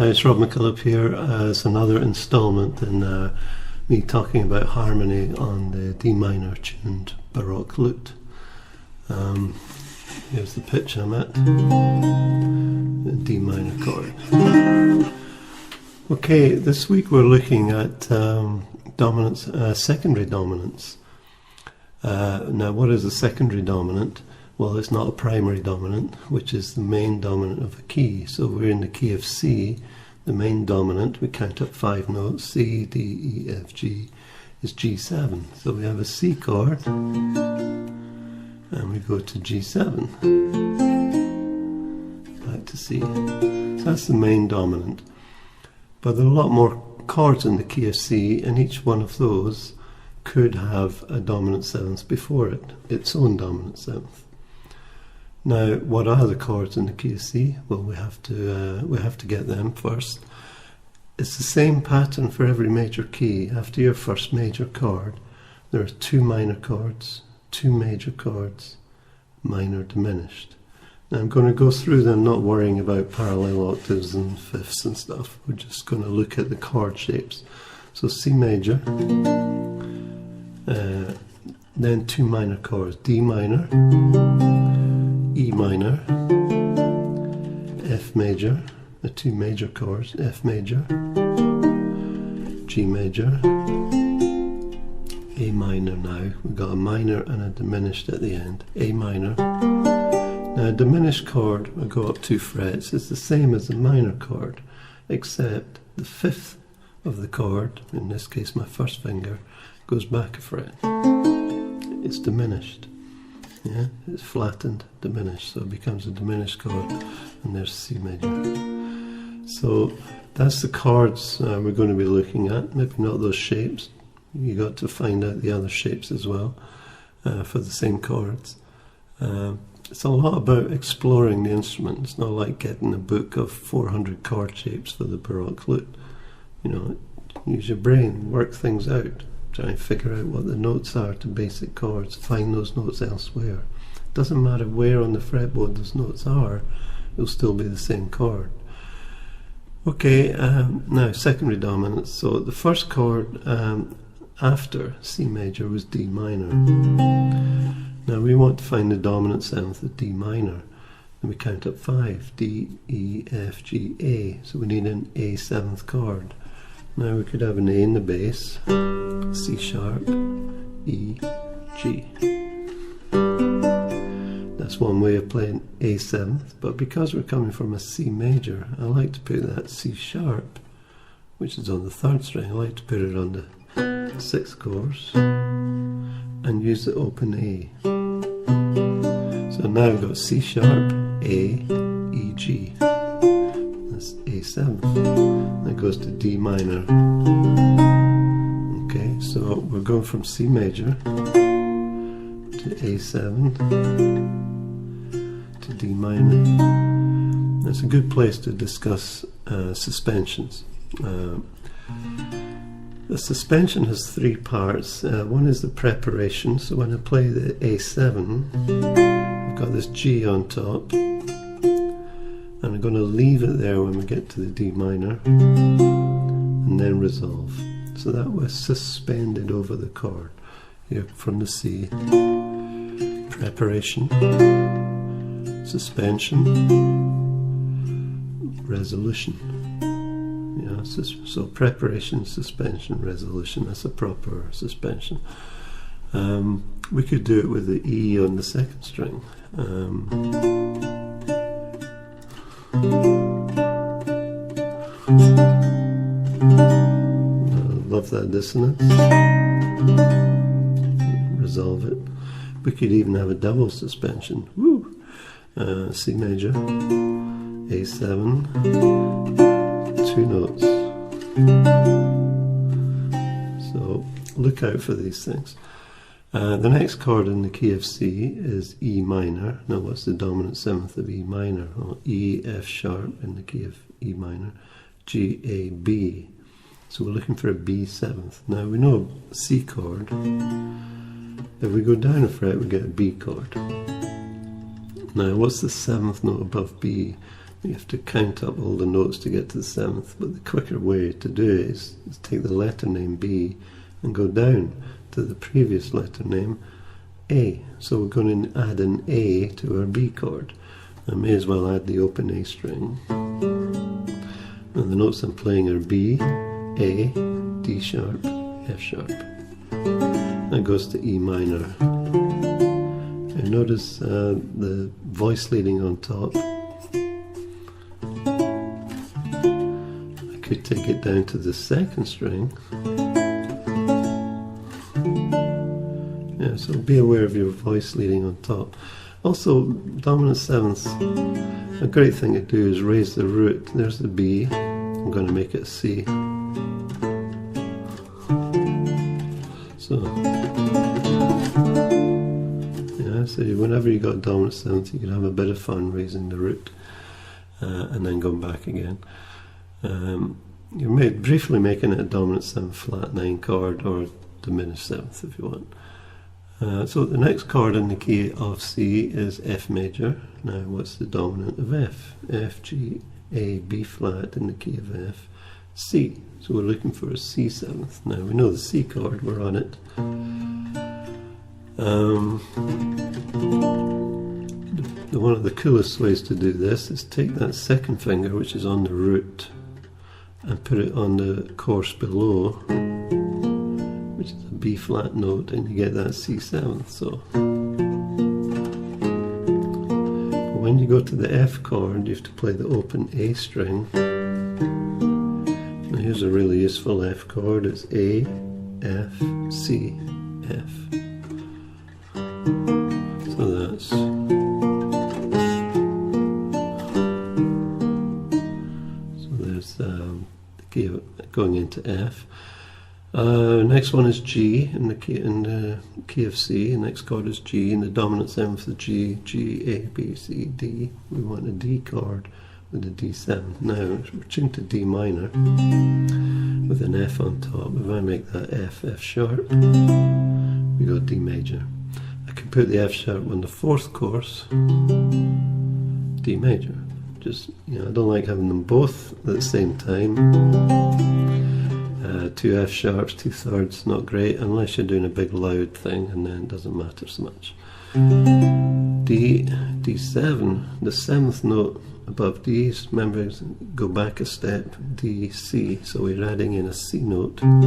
Hi, it's Rob MacKillop here as another installment in me talking about harmony on the D minor tuned Baroque Lute. Here's the pitch I'm at, the D minor chord. Okay, this week we're looking at dominance, secondary dominance. Now, what is a secondary dominant? Well, it's not a primary dominant, which is the main dominant of a key. So we're in the key of C, the main dominant. We count up 5 notes, C, D, E, F, G, is G7. So we have a C chord, and we go to G7, back to C. So that's the main dominant. But there are a lot more chords in the key of C, and each one of those could have a dominant seventh before it, its own dominant seventh. Now, what are the chords in the key of C? Well, we have to get them first. It's the same pattern for every major key. After your first major chord, there are 2 minor chords, 2 major chords, minor diminished. Now, I'm going to go through them, not worrying about parallel octaves and fifths and stuff. We're just going to look at the chord shapes. So C major, then 2 minor chords, D minor, E minor, F major, the 2 major chords, F major, G major, A minor now. We've got a minor and a diminished at the end, A minor. Now, a diminished chord will go up 2 frets. It's the same as a minor chord, except the 5th of the chord, in this case my first finger, goes back a fret. It's diminished. Yeah, it's flattened, diminished, so it becomes a diminished chord, and there's C major. So that's the chords we're going to be looking at. Maybe not those shapes. You got to find out the other shapes as well for the same chords. It's a lot about exploring the instrument. It's not like getting a book of 400 chord shapes for the Baroque Lute. You know, use your brain, work things out. Try and figure out what the notes are to basic chords. Find those notes elsewhere. It doesn't matter where on the fretboard those notes are, it'll still be the same chord. Okay, now secondary dominance. So the first chord after C major was D minor. Now we want to find the dominant seventh of D minor. And we count up 5, D, E, F, G, A. So we need an A 7th chord. Now we could have an A in the bass, C sharp, E, G. That's one way of playing A 7th, but because we're coming from a C major, I like to put that C sharp, which is on the 3rd string, I like to put it on the 6th chorus and use the open A. So now I've got C sharp, A, E, G. That's A7. That goes to D minor. Okay, so we're going from C major to A7 to D minor. That's a good place to discuss suspensions. The suspension has 3 parts. One is the preparation. So when I play the A7, I've got this G on top, and I'm going to leave it there when we get to the D minor, and then resolve. So that was suspended over the chord. Here from the C, preparation, suspension, resolution. Yeah, so preparation, suspension, resolution, that's a proper suspension. We could do it with the E on the 2nd string. Love that dissonance. Resolve it. We could even have a double suspension. Woo! C major, A7, 2 notes. So look out for these things. The next chord in the key of C is E minor. Now what's the dominant 7th of E minor? Well, E, F sharp in the key of E minor, G, A, B. So we're looking for a B 7th. Now we know a C chord. If we go down a fret we get a B chord. Now what's the 7th note above B? You have to count up all the notes to get to the 7th, but the quicker way to do it is take the letter name B and go down to the previous letter name A. So we're going to add an A to our B chord. I may as well add the open A string. And the notes I'm playing are B, A, D sharp, F sharp. That goes to E minor. And notice the voice leading on top. I could take it down to the 2nd string. Yeah, so be aware of your voice leading on top. Also, dominant 7th, a great thing to do is raise the root. There's the B. I'm going to make it a C. So, yeah, so whenever you got dominant 7th, you can have a bit of fun raising the root and then going back again. You're briefly making it a dominant 7th flat 9 chord or diminished 7th if you want. So the next chord in the key of C is F major. Now what's the dominant of F? F, G, A, B flat in the key of F, C. So we're looking for a C 7th. Now we know the C chord, we're on it. One of the coolest ways to do this is take that 2nd finger, which is on the root, and put it on the course below, which is a B flat note, and you get that C 7th. So when you go to the F chord, you have to play the open A string. Now here's a really useful F chord. It's A, F, C, F. So that's the key of, going into F. Next one is G in the key of C. The next chord is G, and the dominant 7th is G, G, A, B, C, D. We want a D chord with a D7. Now we're tuned to D minor with an F on top. If I make that F, F sharp, we got D major. I can put the F sharp on the 4th course, D major. Just, I don't like having them both at the same time. 2 F sharps, 2/3, not great unless you're doing a big loud thing, and then it doesn't matter so much. D, D7, the 7th note above D, remember, go back a step, D, C, so we're adding in a C note. And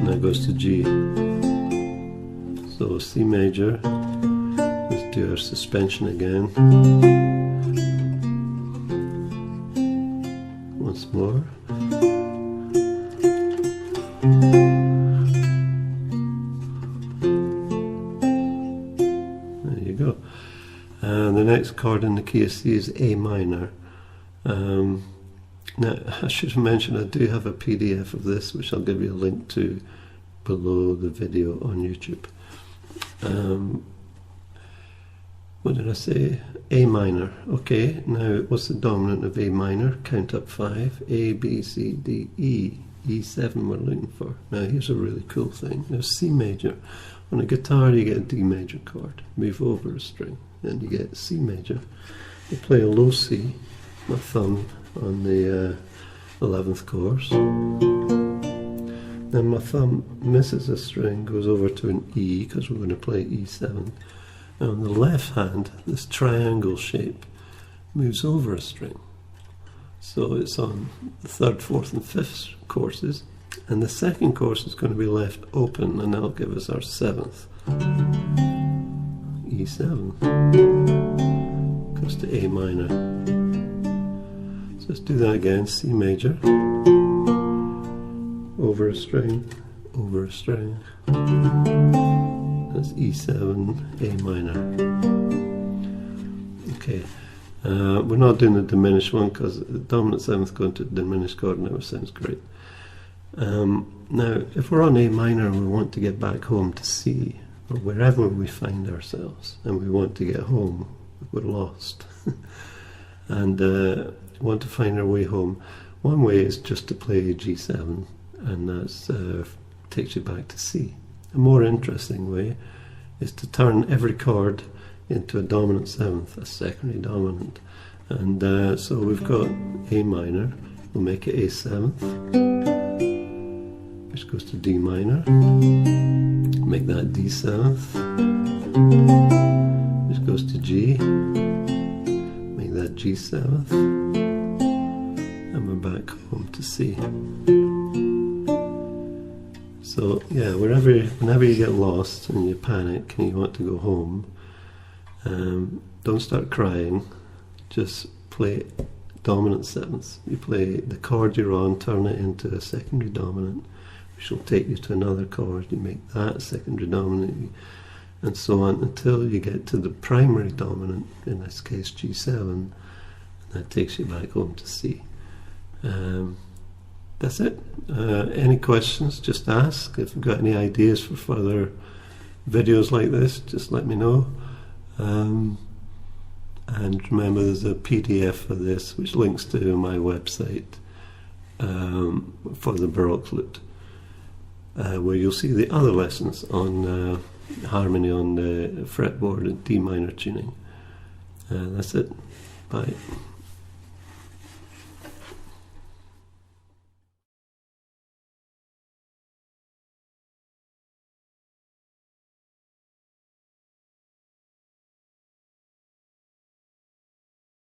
that goes to G. So C major, let's do our suspension again. Once more. There you go. And the next chord in the key of C is A minor. Now, I should have mentioned I do have a PDF of this, which I'll give you a link to below the video on YouTube. What did I say? A minor. Okay, now what's the dominant of A minor? Count up 5. A, B, C, D, E. E7 we're looking for. Now here's a really cool thing. There's C major. On a guitar you get a D major chord. Move over a string and you get C major. You play a low C, my thumb on the 11th course. Then my thumb misses a string, goes over to an E because we're going to play E7. And on the left hand, this triangle shape moves over a string. So it's on the 3rd, 4th and 5th courses. And the 2nd course is going to be left open, and that'll give us our 7th. E7 goes to A minor. So let's do that again. C major, over a string, over a string. That's E7, A minor. Okay, we're not doing the diminished one because the dominant 7th going to the diminished chord never sounds great. Now, if we're on A minor and we want to get back home to C, or wherever we find ourselves, and we want to get home, we're lost, and want to find our way home, one way is just to play G7, and that takes you back to C. A more interesting way is to turn every chord into a dominant seventh, a secondary dominant. And so we've got A minor, we'll make it A seventh, which goes to D minor, make that D seventh, which goes to G, make that G seventh, and we're back home to C. So yeah, whenever you get lost and you panic and you want to go home, don't start crying, just play dominant sevenths. You play the chord you're on, turn it into a secondary dominant, which will take you to another chord, you make that secondary dominant, and so on until you get to the primary dominant, in this case G7, and that takes you back home to C. That's it. Any questions, just ask. If you've got any ideas for further videos like this, just let me know. And remember, there's a PDF of this which links to my website for the Baroque Lute, where you'll see the other lessons on harmony on the fretboard and D minor tuning. That's it. Bye.